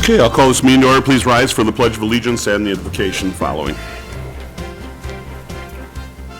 Okay, I'll call this meeting to order. Please rise for the Pledge of Allegiance and the invocation following.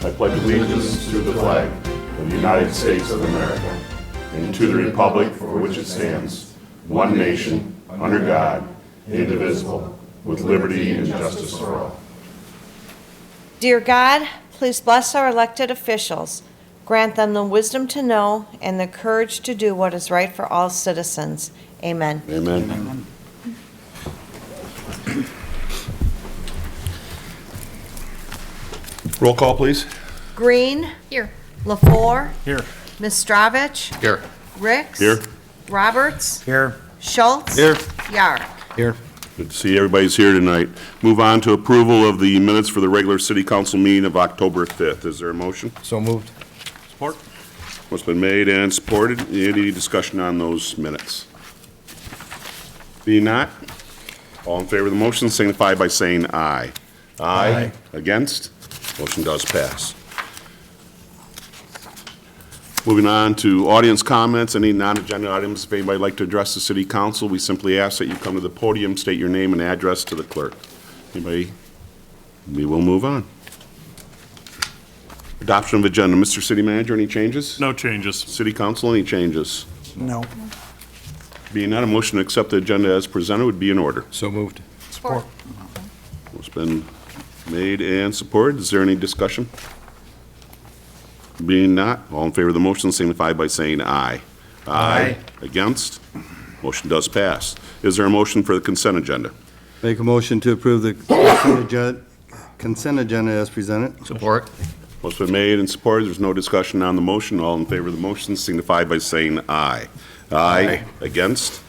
I pledge allegiance to the flag of the United States of America and to the republic for which it stands, one nation, under God, indivisible, with liberty and justice for all. Dear God, please bless our elected officials. Grant them the wisdom to know and the courage to do what is right for all citizens. Amen. Amen. Amen. Roll call, please. Green. Here. LaFour. Here. Mistravich. Here. Ricks. Here. Roberts. Here. Schultz. Here. Yark. Here. Good to see everybody's here tonight. Move on to approval of the minutes for the regular city council meeting of October 5th. Is there a motion? So moved. Support. What's been made and supported? Any discussion on those minutes? Being not, all in favor of the motion signify by saying aye. Aye. Against? Motion does pass. Moving on to audience comments, any non-agenda items. If anybody would like to address the city council, we simply ask that you come to the podium, state your name and address to the clerk. Anybody? We will move on. Adoption of agenda. Mr. City Manager, any changes? No changes. City council, any changes? No. Being not, a motion to accept the agenda as presented would be in order. So moved. Support. It's been made and supported. Is there any discussion? Being not, all in favor of the motion signify by saying aye. Aye. Against? Motion does pass. Is there a motion for the consent agenda? Make a motion to approve the consent agenda as presented. Support. What's been made and supported, there's no discussion on the motion. All in favor of the motion signify by saying aye. Aye. Against?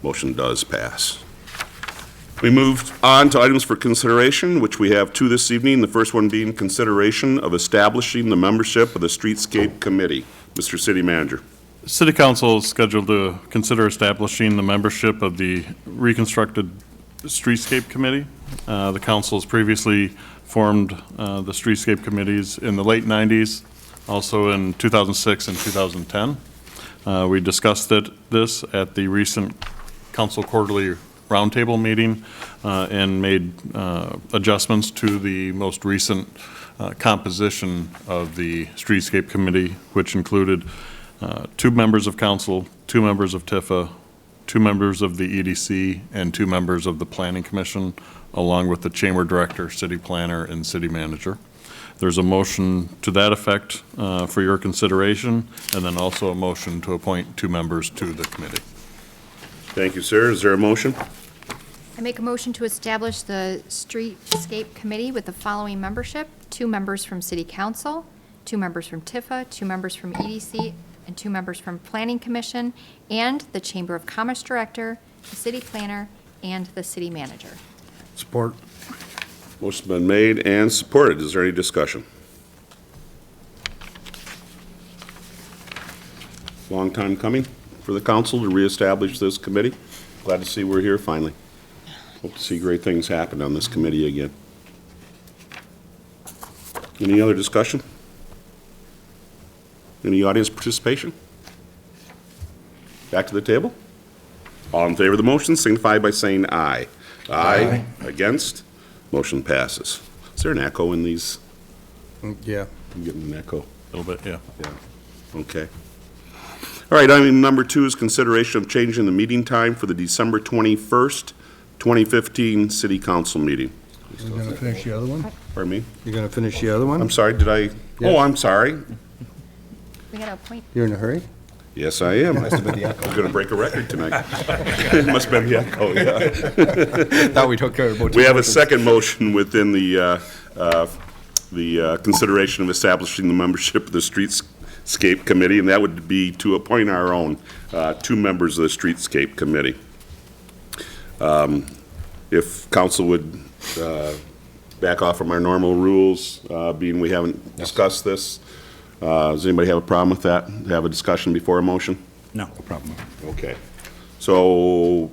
Motion does pass. We move on to items for consideration, which we have two this evening. The first one being consideration of establishing the membership of the Streetscape Committee. Mr. City Manager. City Council is scheduled to consider establishing the membership of the reconstructed Streetscape Committee. The council has previously formed the Streetscape Committees in the late 90s, also in 2006 and 2010. We discussed this at the recent council quarterly roundtable meeting and made adjustments to the most recent composition of the Streetscape Committee, which included 2 members of council, 2 members of TIFA, 2 members of the EDC, and 2 members of the Planning Commission, along with the Chamber Director, City Planner, and City Manager. There's a motion to that effect for your consideration, and then also a motion to appoint 2 members to the committee. Thank you, sir. Is there a motion? I make a motion to establish the Streetscape Committee with the following membership: 2 members from City Council, 2 members from TIFA, 2 members from EDC, and 2 members from Planning Commission, and the Chamber of Commerce Director, the City Planner, and the City Manager. Support. Motion's been made and supported. Is there any discussion? Long time coming for the council to reestablish this committee. Glad to see we're here finally. Hope to see great things happen on this committee again. Any other discussion? Any audience participation? Back to the table? All in favor of the motion signify by saying aye. Aye. Against? Motion passes. Is there an echo in these? Yeah. I'm getting an echo. A little bit, yeah. Yeah. Okay. All right, item number 2 is consideration of changing the meeting time for the December 21st, 2015 City Council meeting. You're going to finish the other one? Pardon me? You're going to finish the other one? I'm sorry, did I? Yeah. Oh, I'm sorry. We got to appoint. You're in a hurry? Yes, I am. I'm going to break a record tonight. It must have been the echo, yeah. Thought we took care of both. We have a second motion within the consideration of establishing the membership of the Streetscape Committee, and that would be to appoint our own 2 members of the Streetscape Committee. If council would back off from our normal rules, being we haven't discussed this, does anybody have a problem with that? Have a discussion before a motion? No problem. Okay. So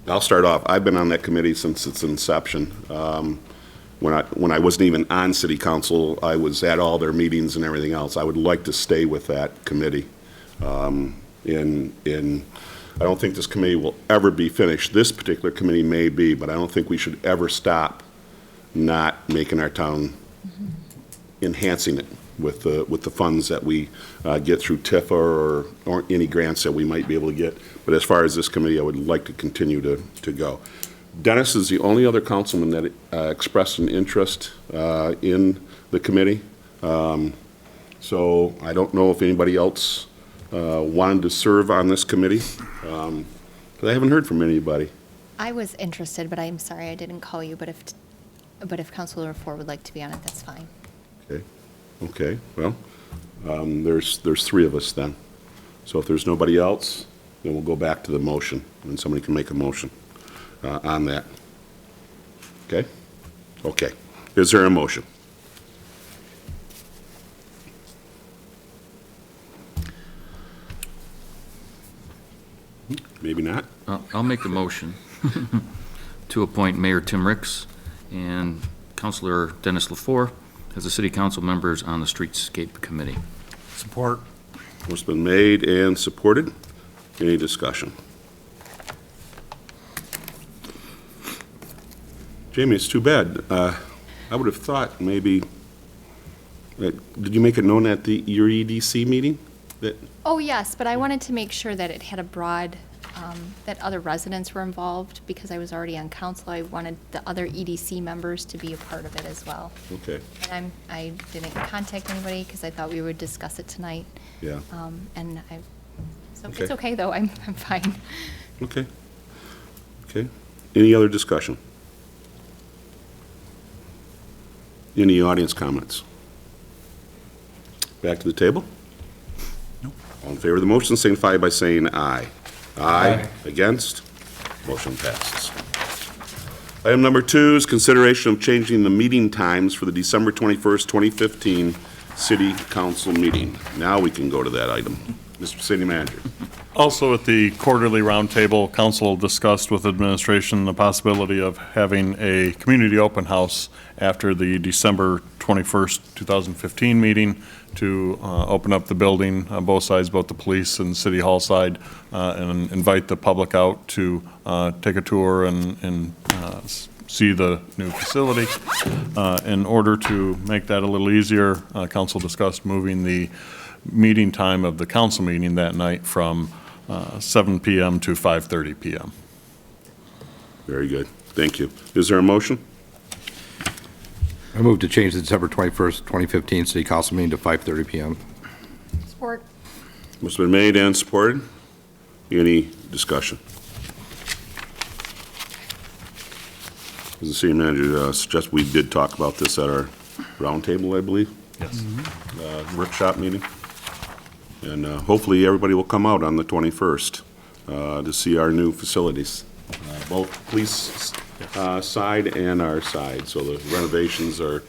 I'll start off. I've been on that committee since its inception. When I wasn't even on city council, I was at all their meetings and everything else. I would like to stay with that committee. In I don't think this committee will ever be finished. This particular committee may be, but I don't think we should ever stop not making our town, enhancing it with the funds that we get through TIFA or any grants that we might be able to get. But as far as this committee, I would like to continue to go. Dennis is the only other councilman that expressed an interest in the committee. So I don't know if anybody else wanted to serve on this committee, but I haven't heard from anybody. I was interested, but I'm sorry I didn't call you, but if Councilor Ford would like to be on it, that's fine. Okay, well, there's three of us then. So if there's nobody else, then we'll go back to the motion, and somebody can make a motion on that. Okay? Okay. Is there a motion? Maybe not. I'll make the motion to appoint Mayor Tim Ricks and Councilor Dennis LaFour as the city council members on the Streetscape Committee. Support. Motion's been made and supported. Any discussion? Jamie, it's too bad. I would have thought maybe, did you make it known at your EDC meeting? Oh, yes, but I wanted to make sure that it had a broad, that other residents were involved, because I was already on council. I wanted the other EDC members to be a part of it as well. Okay, And I didn't contact anybody, because I thought we would discuss it tonight. yeah, So Okay. it's okay, though, I'm fine. okay. Okay. Any other discussion? Any audience comments? Back to the table? All in favor of the motion, signify by saying aye. Aye. Against? Motion passes. Item number 2 is consideration of changing the meeting times for the December 21st, 2015 City Council meeting. Now we can go to that item. Mr. City Manager. Also, at the quarterly roundtable, council discussed with administration the possibility of having a community open house after the December 21st, 2015 meeting to open up the building on both sides, both the police and city hall side, and invite the public out to take a tour and see the new facility. In order to make that a little easier, council discussed moving the meeting time of the council meeting that night from 7 p.m. to 5:30 p.m. Very good. Thank you. Is there a motion? I move to change the December 21st, 2015 City Council meeting to 5:30 PM. Support. Motion's been made and supported. Any discussion? As the city manager suggests, we did talk about this at our roundtable, I believe, Yes. workshop meeting. And hopefully, everybody will come out on the 21st to see our new facilities, both police side and our side. So the renovations are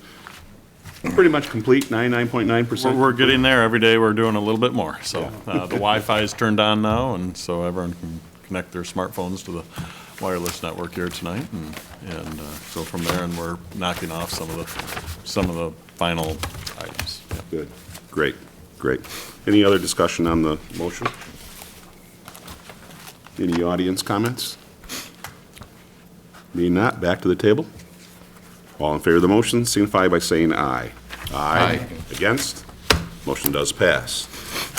pretty much complete, 99.9%. We're getting there every day. We're doing a little bit more. So the Wi-Fi is turned on now, and so everyone can connect their smartphones to the wireless network here tonight, and go from there. And we're knocking off some of the final items. Yeah. Good. Great. Great. Any other discussion on the motion? Any audience comments? Being not, back to the table. All in favor of the motion, signify by saying aye. Aye. Against? Motion does pass.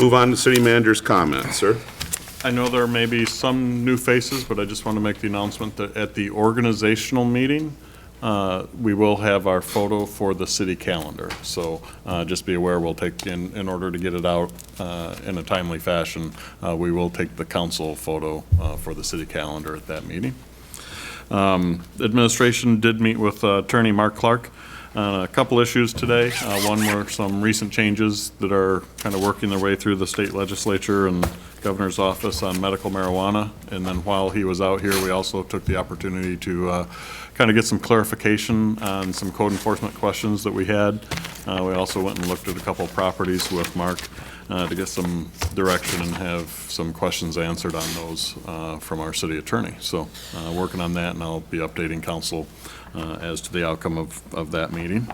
Move on to city manager's comments, sir. I know there may be some new faces, but I just want to make the announcement that at the organizational meeting, we will have our photo for the city calendar. So just be aware, we'll take, in order to get it out in a timely fashion, we will take the council photo for the city calendar at that meeting. Administration did meet with Attorney Mark Clark on a couple issues today. One were some recent changes that are kind of working their way through the state legislature and governor's office on medical marijuana. And then while he was out here, we also took the opportunity to kind of get some clarification on some code enforcement questions that we had. We also went and looked at a couple properties with Mark to get some direction and have some questions answered on those from our city attorney. So working on that, and I'll be updating council as to the outcome of that meeting.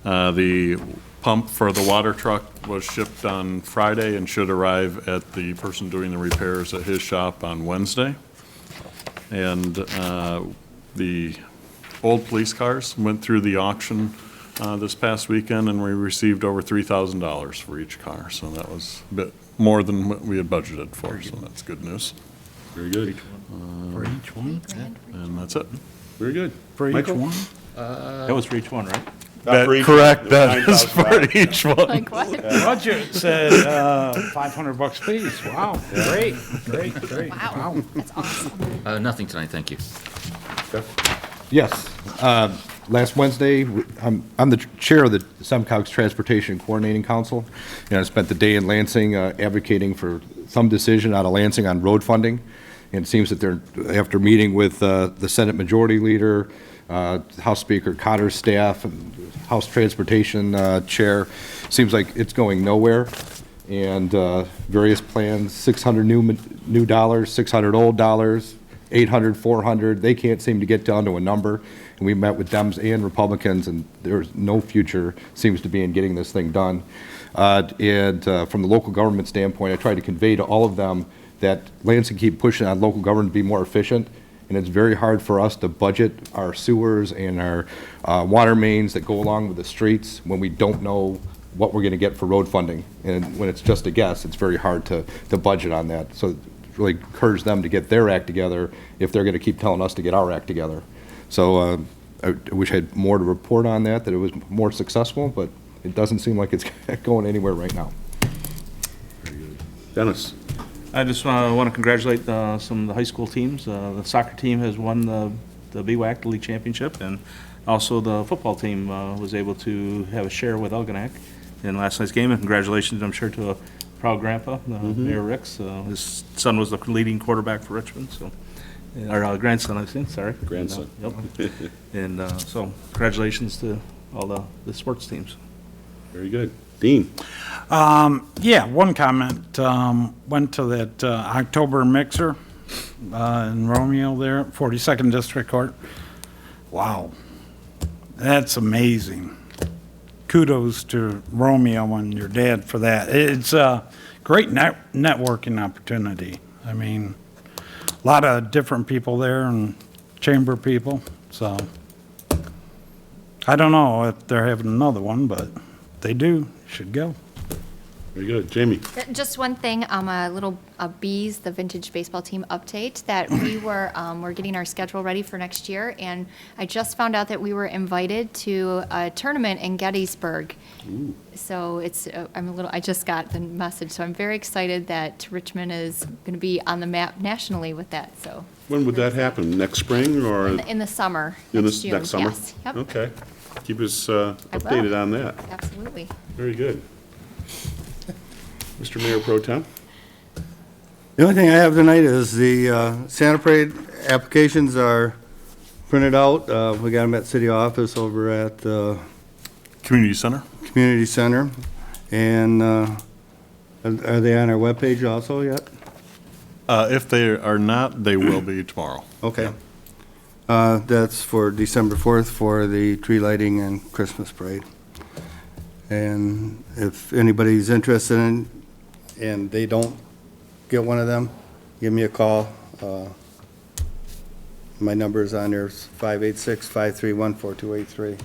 The pump for the water truck was shipped on Friday and should arrive at the person doing the repairs at his shop on Wednesday. And the old police cars went through the auction this past weekend, and we received over $3,000 for each car. So that was a bit more than what we had budgeted for, so that's good news. Very good. For each one? And that's it. Very good. For each Michael? one? That was for each one, right? Not for each Correct, one. that is for 9,000. each one. Like what? Budget said $500 apiece. Wow, great. Wow, that's awesome. Nothing tonight, thank you. Yes. Last Wednesday, I'm the chair of the SEMCOG's Transportation Coordinating Council, and I spent the day in Lansing advocating for some decision out of Lansing on road funding. And it seems that they're, after meeting with the Senate Majority Leader, House Speaker Cotter's staff, and House Transportation Chair, seems like it's going nowhere. And various plans, 600 new dollars, 600 old dollars, 800, 400, they can't seem to get down to a number. And we met with Dems and Republicans, and there's no future seems to be in getting this thing done. And from the local government standpoint, I tried to convey to all of them that Lansing keep pushing on local government to be more efficient, and it's very hard for us to budget our sewers and our water mains that go along with the streets when we don't know what we're going to get for road funding. And when it's just a guess, it's very hard to budget on that. So really encourage them to get their act together if they're going to keep telling us to get our act together. So I wish I had more to report on that it was more successful, but it doesn't seem like it's going anywhere right now. Dennis? I just want to congratulate some of the high school teams. The soccer team has won the BWAC, the league championship, and also the football team was able to have a share with Elginak in last night's game. And congratulations, I'm sure, to a proud grandpa, Mayor Ricks. His son was the leading quarterback for Richmond, so, or grandson, I think, sorry. Grandson. Yep. And so congratulations to all the sports teams. Very good. Dean? Yeah, one comment. Went to that October mixer in Romeo there, 42nd District Court. Wow, that's amazing. Kudos to Romeo and your dad for that. It's a great networking opportunity. I mean, a lot of different people there and chamber people, so I don't know if they're having another one, but they do. Should go. Very good. Jamie? Just one thing, a little Bees, the vintage baseball team update, that we're getting our schedule ready for next year, and I just found out that we were invited to a tournament in Gettysburg. Ooh. So it's, I just got the message, so I'm very excited that Richmond is going to be on the map nationally with that, so. When would that happen? Next spring or? In the summer, In next this June. next summer? Yes, yep, Okay. Keep us will. updated on that. absolutely. Very good. Mr. Mayor Pro Tem? The only thing I have tonight is the Santa Parade applications are printed out. We got them at City Office over at the Community Center? Community Center. And are they on our webpage also yet? If they are not, they will be tomorrow. Okay. That's for December 4th for the tree lighting and Christmas parade. And if anybody's interested in, and they don't get one of them, give me a call. My number is on there, it's 586-531-4283.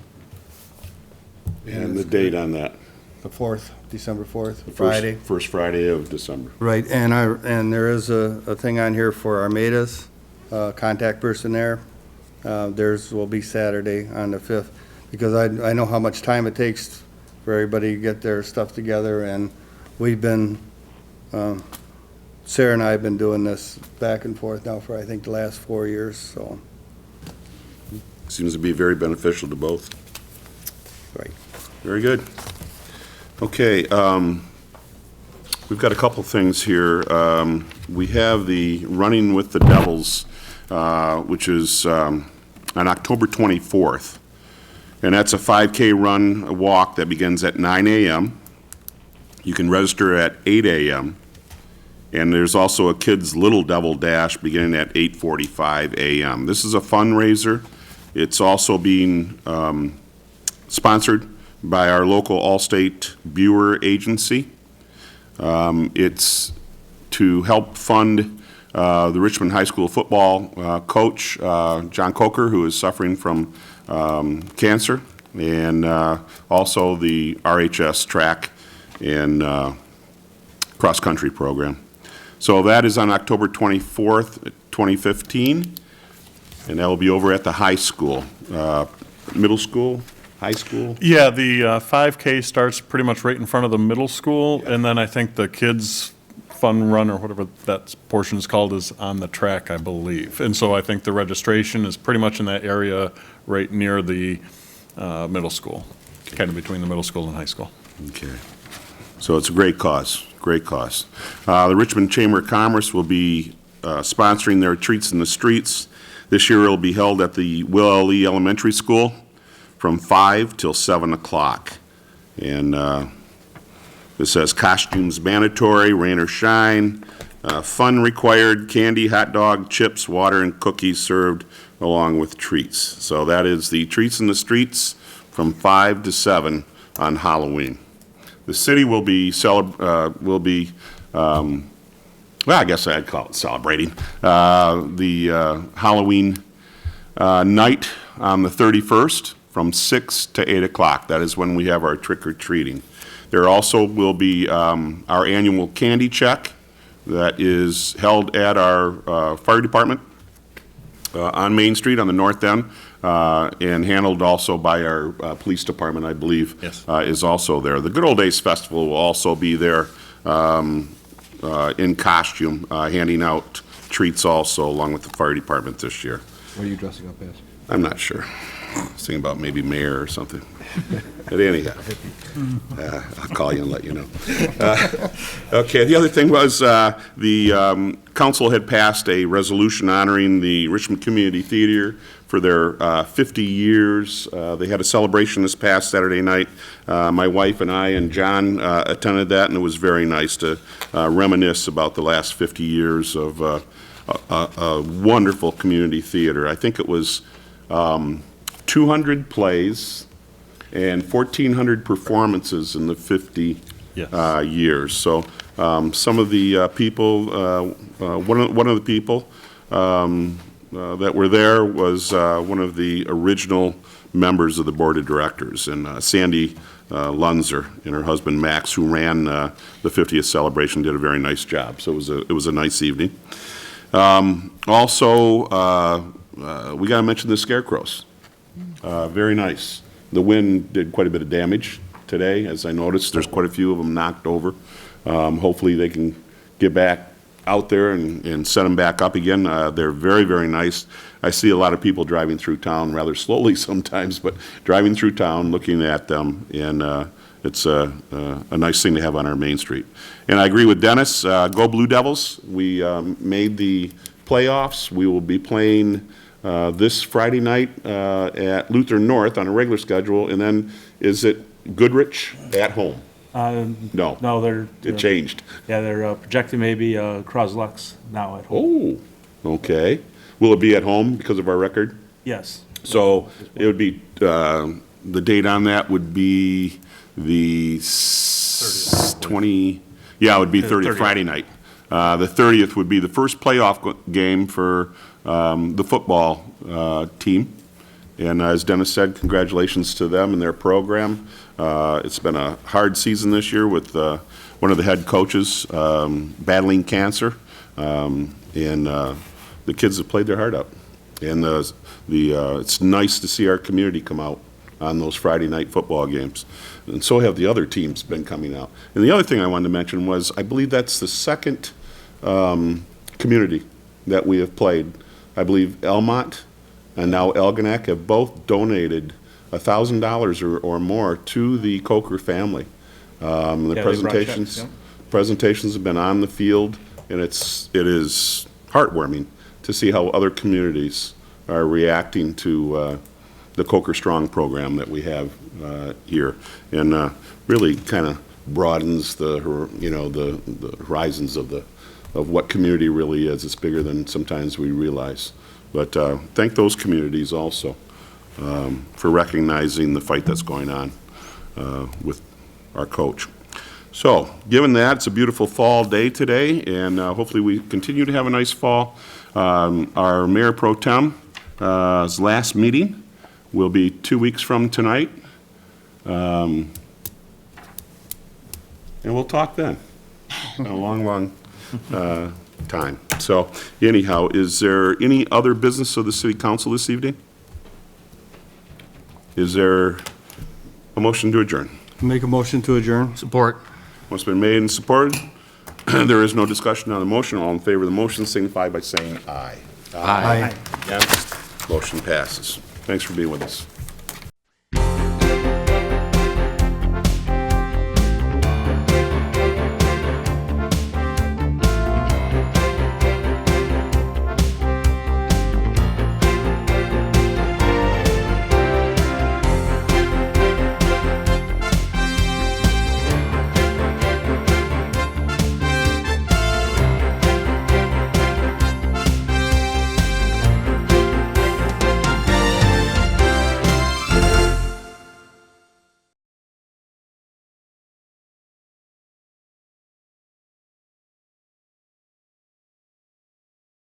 And the date on that? The 4th, December 4th, Friday. First Friday of December. Right, and there is a thing on here for Armadas, contact person there. Theirs will be Saturday on the 5th, because I know how much time it takes for everybody to get their stuff together, and we've been, Sarah and I have been doing this back and forth now for, I think, the last 4 years, so. Seems to be very beneficial to both. Right. Very good. Okay, we've got a couple things here. We have the Running with the Devils, which is on October 24th. And that's a 5K run, a walk that begins at 9 a.m. You can register at 8 a.m. And there's also a Kids Little Devil Dash beginning at 8:45 a.m. This is a fundraiser. It's also being sponsored by our local Allstate Buer agency. It's to help fund the Richmond High School football coach, John Coker, who is suffering from cancer, and also the RHS track and cross-country program. So that is on October 24th, 2015, and that will be over at the high school, middle school, high school. Yeah, the 5K starts pretty much right in front of the middle school, and then I think the kids' fun run, or whatever that portion is called, is on the track, I believe. And so I think the registration is pretty much in that area right near the middle school, kind of between the middle school and high school. Okay. So it's a great cause, great cause. The Richmond Chamber of Commerce will be sponsoring their Treats in the Streets. This year it will be held at the Will L. Lee Elementary School from 5 till 7 o'clock. And it says costumes mandatory, rain or shine, fun required, candy, hot dog, chips, water, and cookies served along with treats. So that is the Treats in the Streets from 5 to 7 on Halloween. The city will be well, I guess I'd call it celebrating the Halloween night on the 31st from 6 to 8 o'clock. That is when we have our trick-or-treating. There also will be our annual candy check that is held at our fire department on Main Street on the north end, and handled also by our police department, I believe. Yes. Is also there. The Good Old Days Festival will also be there in costume, handing out treats also along with the fire department this year. What are you dressing up as? I'm not sure. I was thinking about maybe mayor or something. But anyhow, I'll call you and let you know. Okay, the other thing was the council had passed a resolution honoring the Richmond Community Theater for their 50 years. They had a celebration this past Saturday night. My wife and I and John attended that, and it was very nice to reminisce about the last 50 years of a wonderful community theater. I think it was 200 plays and 1,400 performances in the 50 Yes. years. So some of the people, one of the people that were there was one of the original members of the board of directors, and Sandy Lunzer and her husband Max, who ran the 50th celebration, did a very nice job. So it was a nice evening. Also, we got to mention the scarecrows. Very nice. The wind did quite a bit of damage today, as I noticed. There's quite a few of them knocked over. Hopefully they can get back out there and set them back up again. They're very, very nice. I see a lot of people driving through town rather slowly sometimes, but driving through town, looking at them, and it's a nice thing to have on our Main Street. And I agree with Dennis. Go Blue Devils. We made the playoffs. We will be playing this Friday night at Luther North on a regular schedule, and then is it Goodrich at home? No. No, It changed. Yeah, they're projecting maybe Croslex now at home. Oh, okay. Will it be at home because of our record? Yes. So it would be, the date on that would be the 20, yeah, it would be 30th, Friday night. The 30th would be the first playoff game for the football team. And as Dennis said, congratulations to them and their program. It's been a hard season this year with one of the head coaches battling cancer. And the kids have played their heart out. And it's nice to see our community come out on those Friday night football games. And so have the other teams been coming out. And the other thing I wanted to mention was, I believe that's the second community that we have played. I believe Elmont and now Algonac have both donated $1,000 or more to the Coker family. The they brought checks, yeah. presentations have been on the field, and it is heartwarming to see how other communities are reacting to the Coker Strong program that we have here, and really kind of broadens the horizons of what community really is. It's bigger than sometimes we realize. But thank those communities also for recognizing the fight that's going on with our coach. So, given that, it's a beautiful fall day today, and hopefully we continue to have a nice fall. Our Mayor Pro Tem's last meeting will be 2 weeks from tonight. And we'll talk then. A long time. So anyhow, is there any other business of the city council this evening? Is there a motion to adjourn? Make a motion to adjourn. Support. What's been made and supported? There is no discussion on the motion. All in favor of the motion signify by saying aye. Aye. Against? Motion passes. Thanks for being with us.